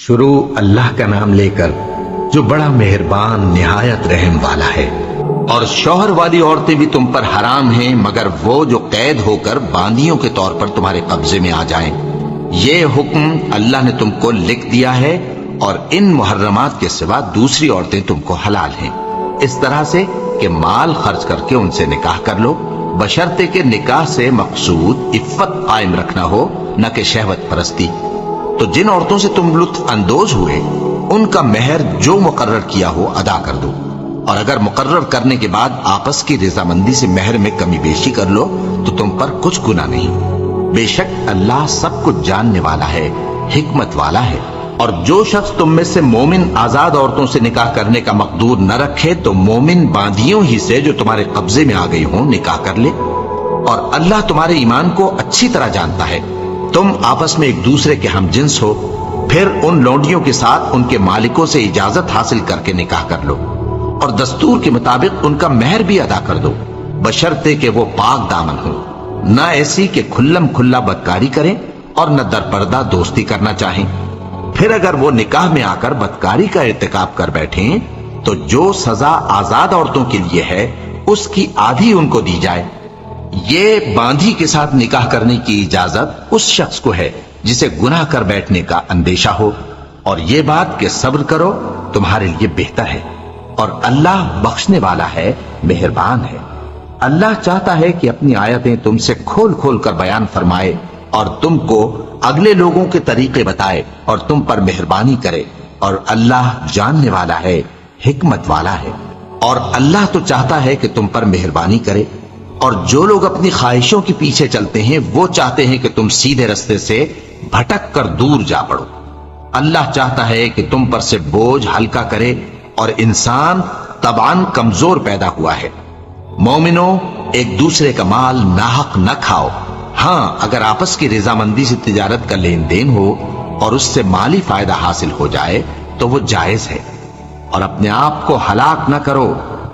شروع اللہ کا نام لے کر جو بڑا مہربان نہایت رحم والا ہے۔ اور شوہر والی عورتیں بھی تم پر حرام ہیں مگر وہ جو قید ہو کر باندیوں کے طور پر تمہارے قبضے میں آ جائیں۔ یہ حکم اللہ نے تم کو لکھ دیا ہے، اور ان محرمات کے سوا دوسری عورتیں تم کو حلال ہیں، اس طرح سے کہ مال خرچ کر کے ان سے نکاح کر لو، بشرطے کہ نکاح سے مقصود عفت قائم رکھنا ہو، نہ کہ شہوت پرستی۔ تو جن عورتوں سے تم لطف اندوز ہوئے ان کا مہر جو مقرر کیا ہو ادا کر دو، اور اگر مقرر کرنے کے بعد آپس کی رضامندی سے مہر میں کمی بیشی کر لو تو تم پر کچھ گناہ نہیں۔ بے شک اللہ سب کچھ جاننے والا ہے، حکمت والا ہے۔ اور جو شخص تم میں سے مومن آزاد عورتوں سے نکاح کرنے کا مقدور نہ رکھے تو مومن باندیوں ہی سے جو تمہارے قبضے میں آ گئی ہوں نکاح کر لے، اور اللہ تمہارے ایمان کو اچھی طرح جانتا ہے۔ تم آپس میں ایک دوسرے کے ہم جنس ہو، پھر ان لونڈیوں کے ساتھ ان کے مالکوں سے اجازت حاصل کر کے نکاح کر لو، اور دستور کے مطابق ان کا مہر بھی ادا کر دو، بشرطے کہ وہ پاک دامن ہو، نہ ایسی کہ کھلم کھلا بدکاری کریں اور نہ درپردہ دوستی کرنا چاہیں۔ پھر اگر وہ نکاح میں آ کر بدکاری کا ارتکاب کر بیٹھیں تو جو سزا آزاد عورتوں کے لیے ہے اس کی آدھی ان کو دی جائے۔ یہ باندھی کے ساتھ نکاح کرنے کی اجازت اس شخص کو ہے جسے گناہ کر بیٹھنے کا اندیشہ ہو، اور یہ بات کہ صبر کرو تمہارے لیے بہتر ہے، اور اللہ بخشنے والا ہے، مہربان ہے۔ اللہ چاہتا ہے کہ اپنی آیتیں تم سے کھول کھول کر بیان فرمائے اور تم کو اگلے لوگوں کے طریقے بتائے اور تم پر مہربانی کرے، اور اللہ جاننے والا ہے، حکمت والا ہے۔ اور اللہ تو چاہتا ہے کہ تم پر مہربانی کرے، اور جو لوگ اپنی خواہشوں کے پیچھے چلتے ہیں وہ چاہتے ہیں کہ تم سیدھے رستے سے بھٹک کر دور جا پڑو۔ اللہ چاہتا ہے کہ تم پر سے بوجھ ہلکا کرے، اور انسان طبعاً کمزور پیدا ہوا ہے۔ مومنوں، ایک دوسرے کا مال ناحق نہ کھاؤ، ہاں اگر آپس کی رضامندی سے تجارت کا لین دین ہو اور اس سے مالی فائدہ حاصل ہو جائے تو وہ جائز ہے، اور اپنے آپ کو ہلاک نہ کرو،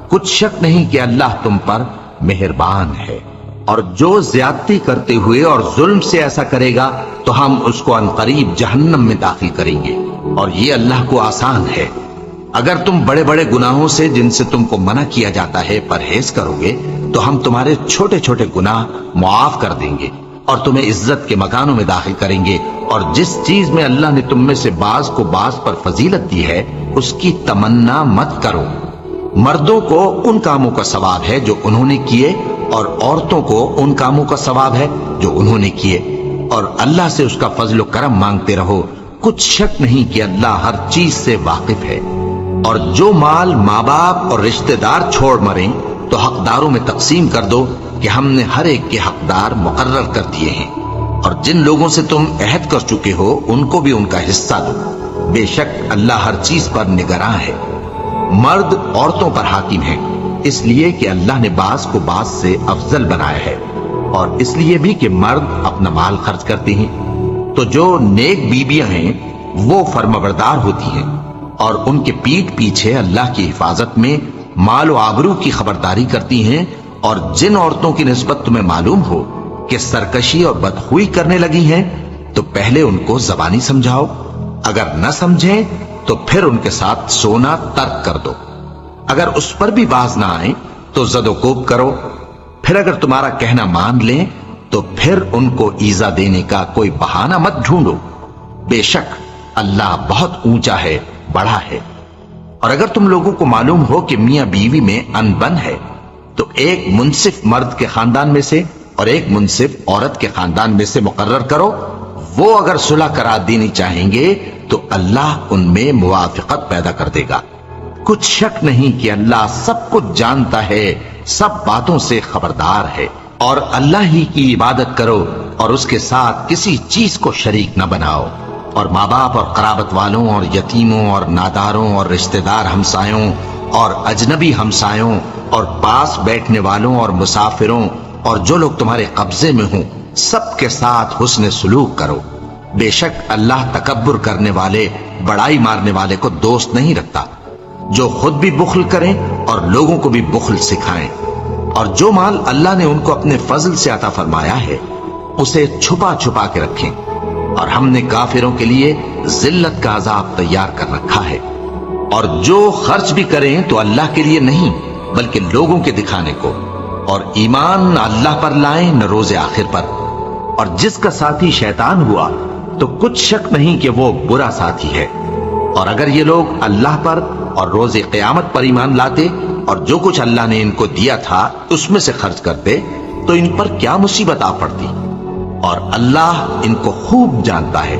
کچھ شک نہیں کہ اللہ تم پر مہربان ہے۔ اور جو زیادتی کرتے ہوئے اور ظلم سے ایسا کرے گا تو ہم اس کو عنقریب جہنم میں داخل کریں گے، اور یہ اللہ کو آسان ہے۔ اگر تم بڑے بڑے گناہوں سے جن سے تم کو منع کیا جاتا ہے پرہیز کرو گے تو ہم تمہارے چھوٹے چھوٹے گناہ معاف کر دیں گے اور تمہیں عزت کے مکانوں میں داخل کریں گے۔ اور جس چیز میں اللہ نے تم میں سے بعض کو بعض پر فضیلت دی ہے اس کی تمنا مت کرو۔ مردوں کو ان کاموں کا ثواب ہے جو انہوں نے کیے، اور عورتوں کو ان کاموں کا ثواب ہے جو انہوں نے کیے، اور اللہ سے اس کا فضل و کرم مانگتے رہو، کچھ شک نہیں کہ اللہ ہر چیز سے واقف ہے۔ اور جو مال ماں باپ اور رشتہ دار چھوڑ مریں تو حقداروں میں تقسیم کر دو کہ ہم نے ہر ایک کے حقدار مقرر کر دیے ہیں، اور جن لوگوں سے تم عہد کر چکے ہو ان کو بھی ان کا حصہ دو، بے شک اللہ ہر چیز پر نگراں ہے۔ مرد عورتوں پر حاکم ہے، اس لیے کہ اللہ نے بعض کو بعض سے افضل بنایا ہے، اور اس لیے بھی کہ مرد اپنا مال خرچ کرتے ہیں۔ تو جو نیک بیویاں ہیں وہ فرمانبردار ہوتی ہیں، اور ان کے پیٹھ پیچھے اللہ کی حفاظت میں مال و آبرو کی خبرداری کرتی ہیں۔ اور جن عورتوں کی نسبت تمہیں معلوم ہو کہ سرکشی اور بدخوئی کرنے لگی ہیں تو پہلے ان کو زبانی سمجھاؤ، اگر نہ سمجھیں تو پھر ان کے ساتھ سونا ترک کر دو۔ اگر اس پر بھی باز نہ آئیں تو زد و کوب کرو، پھر اگر تمہارا کہنا مان لیں تو پھر ان کو ایذا دینے کا کوئی بہانہ مت ڈھونڈو، بے شک اللہ بہت اونچا ہے، بڑا ہے۔ اور اگر تم لوگوں کو معلوم ہو کہ میاں بیوی میں ان بن ہے تو ایک منصف مرد کے خاندان میں سے اور ایک منصف عورت کے خاندان میں سے مقرر کرو، وہ اگر صلح کرا دینی چاہیں گے تو اللہ ان میں موافقت پیدا کر دے گا۔ کچھ شک نہیں کہ اللہ سب کچھ جانتا ہے، سب باتوں سے خبردار ہے۔ اور اللہ ہی کی عبادت کرو اور اس کے ساتھ کسی چیز کو شریک نہ بناؤ، اور ماں باپ اور قرابت والوں اور یتیموں اور ناداروں اور رشتہ دار ہمسایوں اور اجنبی ہمسایوں اور پاس بیٹھنے والوں اور مسافروں اور جو لوگ تمہارے قبضے میں ہوں سب کے ساتھ حسن سلوک کرو، بے شک اللہ تکبر کرنے والے، بڑائی مارنے والے کو دوست نہیں رکھتا۔ جو خود بھی بخل کریں اور لوگوں کو بھی بخل سکھائیں، اور جو مال اللہ نے ان کو اپنے فضل سے عطا فرمایا ہے اسے چھپا چھپا کے رکھیں، اور ہم نے کافروں کے لیے ذلت کا عذاب تیار کر رکھا ہے۔ اور جو خرچ بھی کریں تو اللہ کے لیے نہیں بلکہ لوگوں کے دکھانے کو، اور ایمان نہ اللہ پر لائیں نہ روز آخر پر۔ اور جس کا ساتھی شیطان ہوا تو کچھ شک نہیں کہ وہ برا ساتھی ہے۔ اور اگر یہ لوگ اللہ پر اور روز قیامت پر ایمان لاتے اور جو کچھ اللہ نے ان کو دیا تھا اس میں سے خرچ کرتے تو ان پر کیا مصیبت آ پڑتی۔ اور اللہ ان کو خوب جانتا ہے،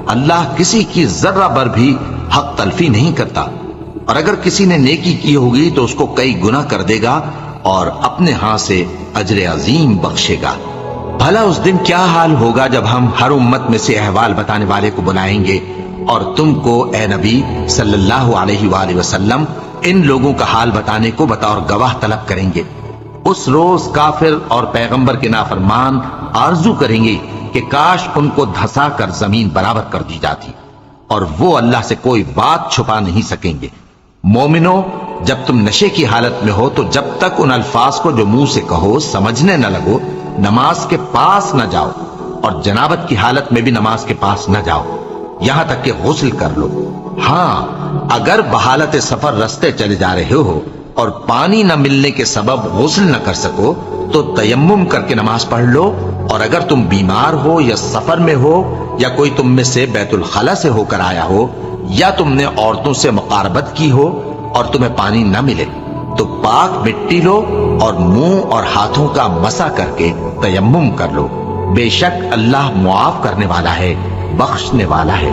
اللہ کسی کی ذرہ بر بھی حق تلفی نہیں کرتا۔ اور اگر کسی نے نیکی کی ہوگی تو اس کو کئی گنا کر دے گا اور اپنے ہاں سے اجر عظیم بخشے گا۔ بھلا اس دن کیا حال ہوگا جب ہم ہر امت میں سے احوال بتانے والے کو بلائیں گے اور تم کو اے نبی صلی اللہ علیہ وآلہ وسلم ان لوگوں کا حال بتانے کو بطور گواہ طلب کریں گے۔ اس روز کافر اور پیغمبر کے نافرمان آرزو کریں گے کہ کاش ان کو دھسا کر زمین برابر کر دی جاتی، اور وہ اللہ سے کوئی بات چھپا نہیں سکیں گے۔ مومنو، جب تم نشے کی حالت میں ہو تو جب تک ان الفاظ کو جو منہ سے کہو سمجھنے نہ لگو نماز کے پاس نہ جاؤ، اور جنابت کی حالت میں بھی نماز کے پاس نہ جاؤ یہاں تک کہ غسل کر لو۔ ہاں، اگر بحالت سفر رستے چلے جا رہے ہو اور پانی نہ ملنے کے سبب غسل نہ کر سکو تو تیمم کر کے نماز پڑھ لو۔ اور اگر تم بیمار ہو یا سفر میں ہو یا کوئی تم میں سے بیت الخلا سے ہو کر آیا ہو یا تم نے عورتوں سے مقاربت کی ہو اور تمہیں پانی نہ ملے تو پاک مٹی لو اور منہ اور ہاتھوں کا مسح کر کے تیمم کر لو۔ بے شک اللہ معاف کرنے والا ہے، بخشنے والا ہے۔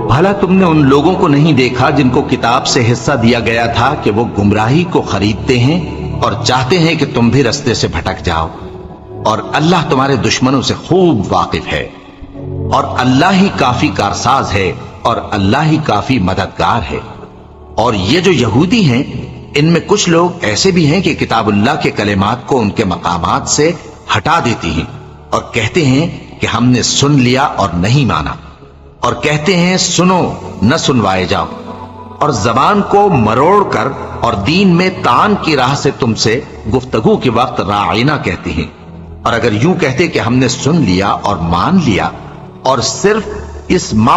بھلا تم نے ان لوگوں کو نہیں دیکھا جن کو کتاب سے حصہ دیا گیا تھا کہ وہ گمراہی کو خریدتے ہیں اور چاہتے ہیں کہ تم بھی رستے سے بھٹک جاؤ، اور اللہ تمہارے دشمنوں سے خوب واقف ہے، اور اللہ ہی کافی کارساز ہے اور اللہ ہی کافی مددگار ہے۔ اور یہ جو یہودی ہیں ان میں کچھ لوگ ایسے بھی ہیں کہ کتاب اللہ کے کلمات کو ان کے مقامات سے ہٹا دیتی ہیں اور کہتے ہیں کہ ہم نے سن لیا اور نہیں مانا، اور کہتے ہیں سنو نہ سنوائے جاؤ، اور زبان کو مروڑ کر اور دین میں تان کی راہ سے تم سے گفتگو کے وقت راعینا کہتے ہیں۔ اور اگر یوں کہتے کہ ہم نے سن لیا اور مان لیا اور صرف اسمع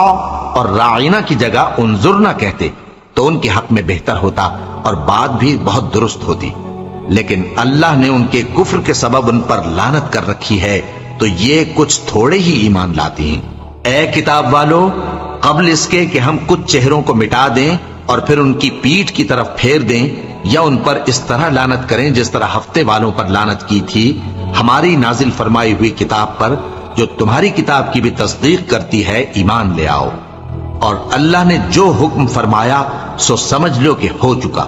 اور راعینا کی جگہ انظرنا کہتے تو ان کے حق میں بہتر ہوتا اور بات بھی بہت درست ہوتی، لیکن اللہ نے ان کے کفر کے سبب ان پر لعنت کر رکھی ہے تو یہ کچھ تھوڑے ہی ایمان لاتی ہیں۔ اے کتاب والو، قبل اس کے کہ ہم کچھ چہروں کو مٹا دیں اور پھر ان کی پیٹھ کی طرف پھیر دیں یا ان پر اس طرح لعنت کریں جس طرح ہفتے والوں پر لعنت کی تھی، ہماری نازل فرمائی ہوئی کتاب پر جو تمہاری کتاب کی بھی تصدیق کرتی ہے ایمان لے آؤ۔ اور اللہ نے جو حکم فرمایا سو سمجھ لو کہ ہو چکا۔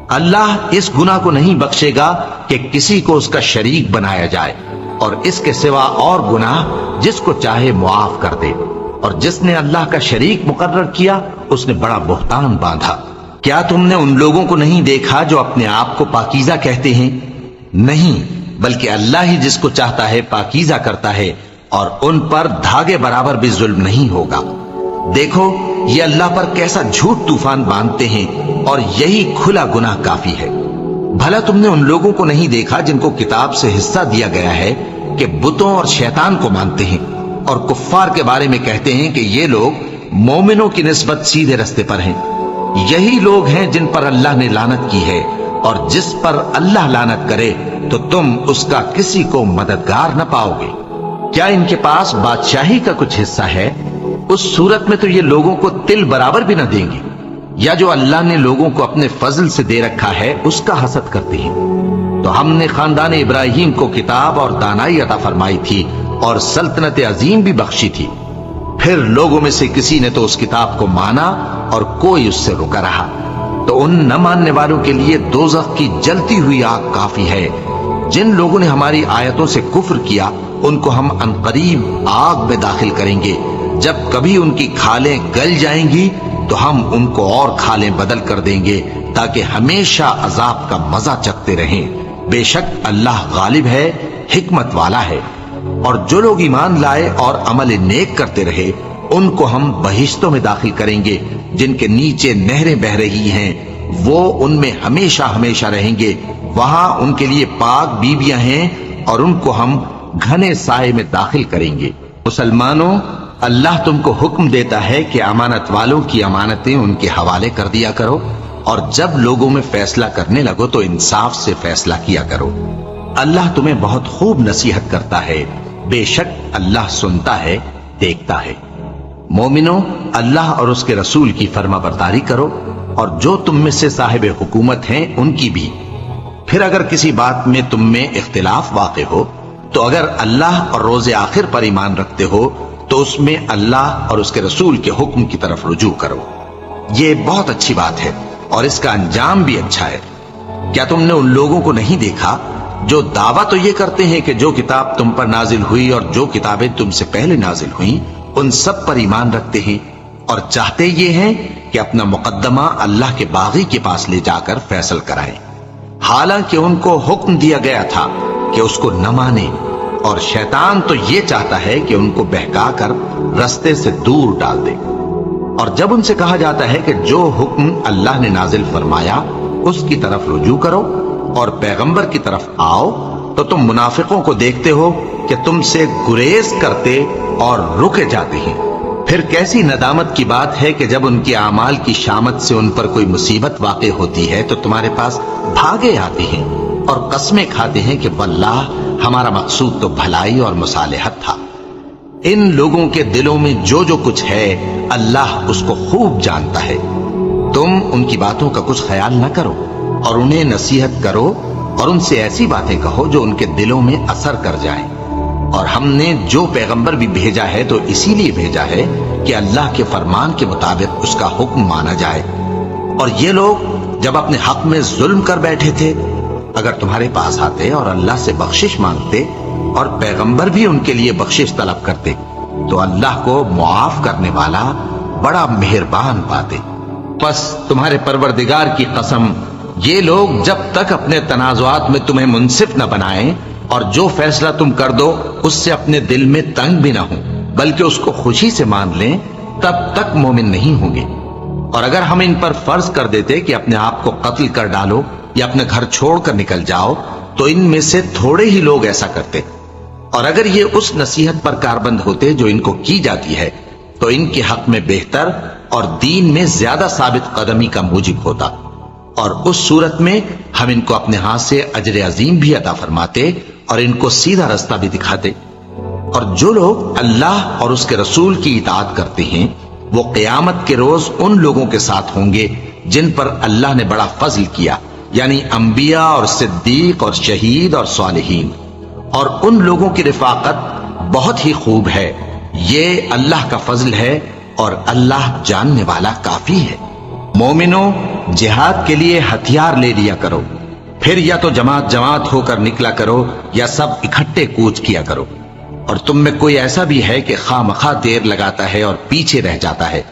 اللہ اس گناہ کو نہیں بخشے گا کہ کسی کو اس کا شریک بنایا جائے، اور اس کے سوا اور گناہ جس کو چاہے معاف کر دے، اور جس نے اللہ کا شریک مقرر کیا اس نے بڑا بہتان باندھا۔ کیا تم نے ان لوگوں کو نہیں دیکھا جو اپنے آپ کو پاکیزہ کہتے ہیں؟ نہیں، بلکہ اللہ ہی جس کو چاہتا ہے پاکیزہ کرتا ہے، اور ان پر دھاگے برابر بھی ظلم نہیں ہوگا۔ دیکھو یہ اللہ پر کیسا جھوٹ طوفان باندھتے ہیں، اور یہی کھلا گناہ کافی ہے۔ بھلا تم نے ان لوگوں کو نہیں دیکھا جن کو کتاب سے حصہ دیا گیا ہے کہ بتوں اور شیطان کو مانتے ہیں، اور کفار کے بارے میں کہتے ہیں کہ یہ لوگ مومنوں کی نسبت سیدھے رستے پر ہیں۔ یہی لوگ ہیں جن پر اللہ نے لعنت کی ہے، اور جس پر اللہ لعنت کرے تو تم اس کا کسی کو مددگار نہ پاؤ گے۔ کیا ان کے پاس بادشاہی کا کچھ حصہ ہے؟ اس صورت میں تو یہ لوگوں کو تل برابر بھی نہ دیں گے، یا جو اللہ نے لوگوں کو اپنے فضل سے دے رکھا ہے اس کا حسد کرتے ہیں۔ تو ہم نے خاندان ابراہیم کو کتاب اور دانائی عطا فرمائی تھی اور سلطنت عظیم بھی بخشی تھی۔ پھر لوگوں میں سے کسی نے تو اس کتاب کو مانا اور کوئی اس سے رکا رہا، تو ان نہ ماننے والوں کے لیے دوزخ کی جلتی ہوئی آگ کافی ہے۔ جن لوگوں نے ہماری آیتوں سے کفر کیا ان کو ہم عنقریب آگ میں داخل کریں گے، جب کبھی ان کی کھالیں گل جائیں گی تو ہم ان کو اور کھالیں بدل کر دیں گے تاکہ ہمیشہ عذاب کا مزہ چکھتے رہیں۔ بے شک اللہ غالب ہے، حکمت والا ہے۔ اور جو لوگ ایمان لائے اور عمل نیک کرتے رہے ان کو ہم بہشتوں میں داخل کریں گے جن کے نیچے نہریں بہ رہی ہیں، وہ ان میں ہمیشہ ہمیشہ رہیں گے۔ وہاں ان کے لیے پاک بیویاں ہیں اور ان کو ہم گھنے سائے میں داخل کریں گے۔ مسلمانوں، اللہ تم کو حکم دیتا ہے کہ امانت والوں کی امانتیں ان کے حوالے کر دیا کرو، اور جب لوگوں میں فیصلہ کرنے لگو تو انصاف سے فیصلہ کیا کرو۔ اللہ تمہیں بہت خوب نصیحت کرتا ہے، بے شک اللہ سنتا ہے، دیکھتا ہے۔ مومنو، اللہ اور اس کے رسول کی فرما برداری کرو، اور جو تم میں سے صاحب حکومت ہیں ان کی بھی۔ پھر اگر کسی بات میں تم میں اختلاف واقع ہو تو اگر اللہ اور روز آخر پر ایمان رکھتے ہو تو اس میں اللہ اور اس کے رسول کے حکم کی طرف رجوع کرو۔ یہ بہت اچھی بات ہے اور اس کا انجام بھی اچھا ہے۔ کیا تم نے ان لوگوں کو نہیں دیکھا جو دعویٰ تو یہ کرتے ہیں کہ جو کتاب تم پر نازل ہوئی اور جو کتابیں تم سے پہلے نازل ہوئیں ان سب پر ایمان رکھتے ہیں، اور چاہتے یہ ہیں کہ اپنا مقدمہ اللہ کے باغی کے پاس لے جا کر فیصل کرائیں، حالانکہ ان کو حکم دیا گیا تھا کہ اس کو نہ مانے، اور شیطان تو یہ چاہتا ہے کہ ان کو بہکا کر رستے سے دور ڈال دے۔ اور جب ان سے کہا جاتا ہے کہ جو حکم اللہ نے نازل فرمایا اس کی طرف رجوع کرو اور پیغمبر کی طرف آؤ، تو تم منافقوں کو دیکھتے ہو کہ تم سے گریز کرتے اور رکے جاتے ہیں۔ پھر کیسی ندامت کی بات ہے کہ جب ان کے اعمال کی شامت سے ان پر کوئی مصیبت واقع ہوتی ہے تو تمہارے پاس بھاگے آتے ہیں اور قسمیں کھاتے ہیں کہ واللہ ہمارا مقصود تو بھلائی اور مصالحت تھا۔ ان لوگوں کے دلوں میں جو جو کچھ ہے اللہ اس کو خوب جانتا ہے۔ تم ان کی باتوں کا کچھ خیال نہ کرو اور انہیں نصیحت کرو اور ان سے ایسی باتیں کہو جو ان کے دلوں میں اثر کر جائیں۔ اور ہم نے جو پیغمبر بھی بھیجا ہے تو اسی لیے بھیجا ہے کہ اللہ کے فرمان کے مطابق اس کا حکم مانا جائے۔ اور یہ لوگ جب اپنے حق میں ظلم کر بیٹھے تھے، اگر تمہارے پاس آتے اور اللہ سے بخشش مانگتے اور پیغمبر بھی ان کے لیے بخشش طلب کرتے تو اللہ کو معاف کرنے والا بڑا مہربان پاتے۔ پس تمہارے پروردگار کی قسم، یہ لوگ جب تک اپنے تنازعات میں تمہیں منصف نہ بنائیں اور جو فیصلہ تم کر دو اس سے اپنے دل میں تنگ بھی نہ ہوں بلکہ اس کو خوشی سے مان لیں، تب تک مومن نہیں ہوں گے۔ اور اگر ہم ان پر فرض کر دیتے کہ اپنے آپ کو قتل کر ڈالو یا اپنے گھر چھوڑ کر نکل جاؤ تو ان میں سے تھوڑے ہی لوگ ایسا کرتے، اور اگر یہ اس نصیحت پر کاربند ہوتے جو ان کو کی جاتی ہے تو ان کے حق میں بہتر اور دین میں زیادہ ثابت قدمی کا موجب ہوتا، اور اس صورت میں ہم ان کو اپنے ہاتھ سے اجر عظیم بھی عطا فرماتے اور ان کو سیدھا رستہ بھی دکھاتے۔ اور جو لوگ اللہ اور اس کے رسول کی اطاعت کرتے ہیں وہ قیامت کے روز ان لوگوں کے ساتھ ہوں گے جن پر اللہ نے بڑا فضل کیا، یعنی انبیاء اور صدیق اور شہید اور صالحین، اور ان لوگوں کی رفاقت بہت ہی خوب ہے۔ یہ اللہ کا فضل ہے اور اللہ جاننے والا کافی ہے۔ مومنوں، جہاد کے لیے ہتھیار لے لیا کرو، پھر یا تو جماعت جماعت ہو کر نکلا کرو یا سب اکٹھے کوچ کیا کرو۔ اور تم میں کوئی ایسا بھی ہے کہ خواہ مخواہ دیر لگاتا ہے اور پیچھے رہ جاتا ہے،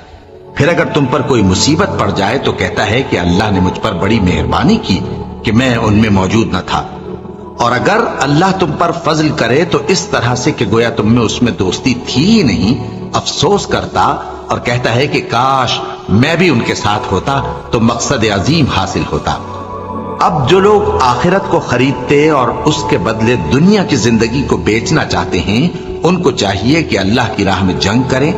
پھر اگر تم پر کوئی مصیبت پڑ جائے تو کہتا ہے کہ اللہ نے مجھ پر بڑی مہربانی کی کہ میں ان میں موجود نہ تھا۔ اور اگر اللہ تم پر فضل کرے تو اس طرح سے کہ گویا تم میں اس میں دوستی تھی ہی نہیں، افسوس کرتا اور کہتا ہے کہ کاش میں بھی ان کے ساتھ ہوتا تو مقصد عظیم حاصل ہوتا۔ اب جو لوگ آخرت کو خریدتے اور اس کے بدلے دنیا کی زندگی کو بیچنا چاہتے ہیں ان کو چاہیے کہ اللہ کی راہ میں جنگ کریں،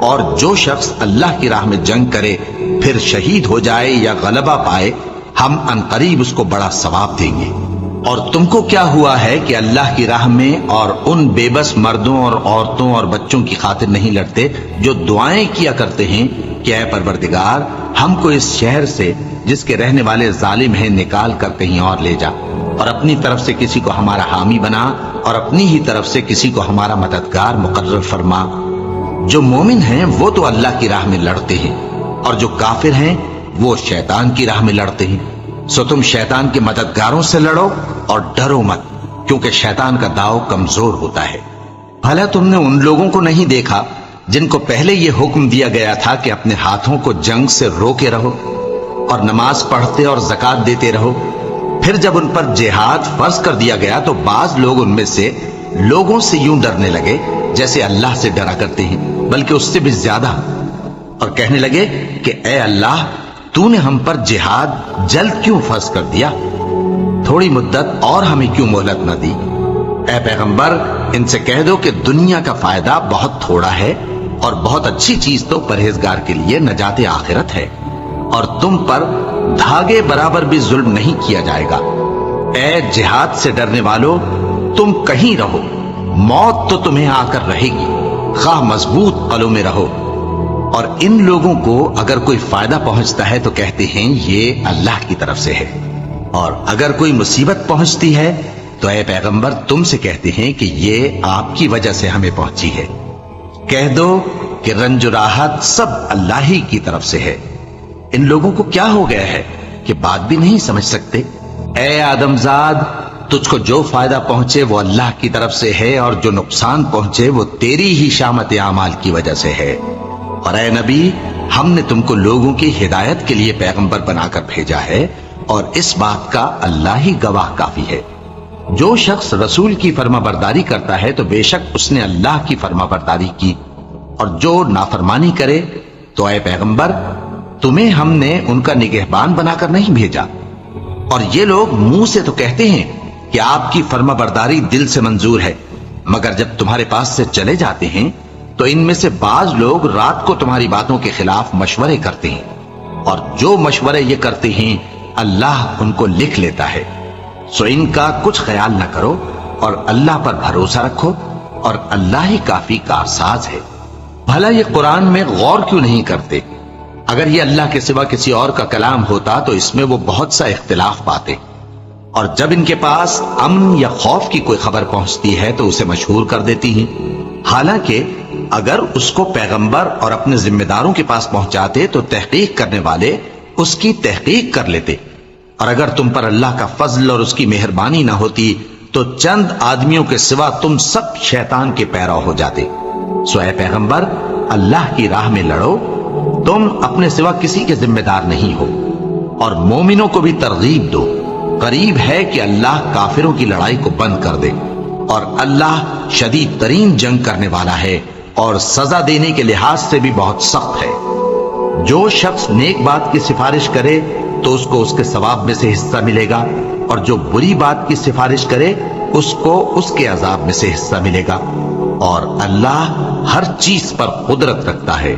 اور جو شخص اللہ کی راہ میں جنگ کرے پھر شہید ہو جائے یا غلبہ پائے ہم عنقریب اس کو بڑا ثواب دیں گے۔ اور تم کو کیا ہوا ہے کہ اللہ کی راہ میں اور ان بے بس مردوں اور عورتوں اور بچوں کی خاطر نہیں لڑتے جو دعائیں کیا کرتے ہیں کہ اے پروردگار ہم کو اس شہر سے جس کے رہنے والے ظالم ہیں نکال کر کہیں اور لے جا، اور اپنی طرف سے کسی کو ہمارا حامی بنا اور اپنی ہی طرف سے کسی کو ہمارا مددگار مقرر فرما۔ جو مومن ہیں وہ تو اللہ کی راہ میں لڑتے ہیں، اور جو کافر ہیں وہ شیطان کی راہ میں لڑتے ہیں۔ سو تم شیطان کے مددگاروں سے لڑو اور ڈرو مت، کیونکہ شیطان کا داؤ کمزور ہوتا ہے۔ بھلا تم نے ان لوگوں کو نہیں دیکھا جن کو پہلے یہ حکم دیا گیا تھا کہ اپنے ہاتھوں کو جنگ سے روکے رہو اور نماز پڑھتے اور زکوٰۃ دیتے رہو؟ پھر جب ان پر جہاد فرض کر دیا گیا تو بعض لوگ ان میں سے لوگوں سے یوں ڈرنے لگے جیسے اللہ سے ڈرا کرتے ہیں، بلکہ اس سے بھی زیادہ، اور کہنے لگے کہ اے اللہ تو نے ہم پر جہاد جلد کیوں فرض کر دیا؟ تھوڑی مدت اور ہمیں کیوں مہلت نہ دی؟ اے پیغمبر ان سے کہہ دو کہ دنیا کا فائدہ بہت تھوڑا ہے اور بہت اچھی چیز تو پرہیزگار کے لیے نجات آخرت ہے، اور تم پر دھاگے برابر بھی ظلم نہیں کیا جائے گا۔ اے جہاد سے ڈرنے والو، تم کہیں رہو، موت تو تمہیں آ کر رہے گی، خواہ مضبوط قلعوں میں رہو۔ اور ان لوگوں کو اگر کوئی فائدہ پہنچتا ہے تو کہتے ہیں یہ اللہ کی طرف سے ہے، اور اگر کوئی مصیبت پہنچتی ہے تو اے پیغمبر تم سے کہتے ہیں کہ یہ آپ کی وجہ سے ہمیں پہنچی ہے۔ کہہ دو کہ رنج و راحت سب اللہ ہی کی طرف سے ہے۔ ان لوگوں کو کیا ہو گیا ہے کہ بات بھی نہیں سمجھ سکتے؟ اے آدم زاد، تجھ کو جو فائدہ پہنچے وہ اللہ کی طرف سے ہے، اور جو نقصان پہنچے وہ تیری ہی شامت اعمال کی وجہ سے ہے۔ اور اے نبی، ہم نے تم کو لوگوں کی ہدایت کے لیے پیغمبر بنا کر بھیجا ہے، اور اس بات کا اللہ ہی گواہ کافی ہے۔ جو شخص رسول کی فرما برداری کرتا ہے تو بے شک اس نے اللہ کی فرما برداری کی، اور جو نافرمانی کرے تو اے پیغمبر تمہیں ہم نے ان کا نگہبان بنا کر نہیں بھیجا۔ اور یہ لوگ منہ سے تو کہتے ہیں کہ آپ کی فرما برداری دل سے منظور ہے، مگر جب تمہارے پاس سے چلے جاتے ہیں تو ان میں سے بعض لوگ رات کو تمہاری باتوں کے خلاف مشورے کرتے ہیں، اور جو مشورے یہ کرتے ہیں اللہ ان کو لکھ لیتا ہے۔ سو ان کا کچھ خیال نہ کرو، اور اللہ پر بھروسہ رکھو، اور اللہ ہی کافی کارساز ہے۔ بھلا یہ قرآن میں غور کیوں نہیں کرتے؟ اگر یہ اللہ کے سوا کسی اور کا کلام ہوتا تو اس میں وہ بہت سا اختلاف پاتے، اور جب ان کے پاس امن یا خوف کی کوئی خبر پہنچتی ہے تو اسے مشہور کر دیتی ہیں، حالانکہ اگر اس کو پیغمبر اور اپنے ذمہ داروں کے پاس پہنچاتے تو تحقیق کرنے والے اس کی تحقیق کر لیتے، اور اگر تم پر اللہ کا فضل اور اس کی مہربانی نہ ہوتی تو چند آدمیوں کے سوا تم سب شیطان کے پیرو ہو جاتے۔ سو اے پیغمبر، اللہ کی راہ میں لڑو، تم اپنے سوا کسی کے ذمہ دار نہیں ہو، اور مومنوں کو بھی ترغیب دو۔ قریب ہے کہ اللہ کافروں کی لڑائی کو بند کر دے، اور اللہ شدید ترین جنگ کرنے والا ہے، اور سزا دینے کے لحاظ سے بھی بہت سخت ہے۔ جو شخص نیک بات کی سفارش کرے تو اس کو اس کے ثواب میں سے حصہ ملے گا، اور جو بری بات کی سفارش کرے اس کو اس کے عذاب میں سے حصہ ملے گا، اور اللہ ہر چیز پر قدرت رکھتا ہے۔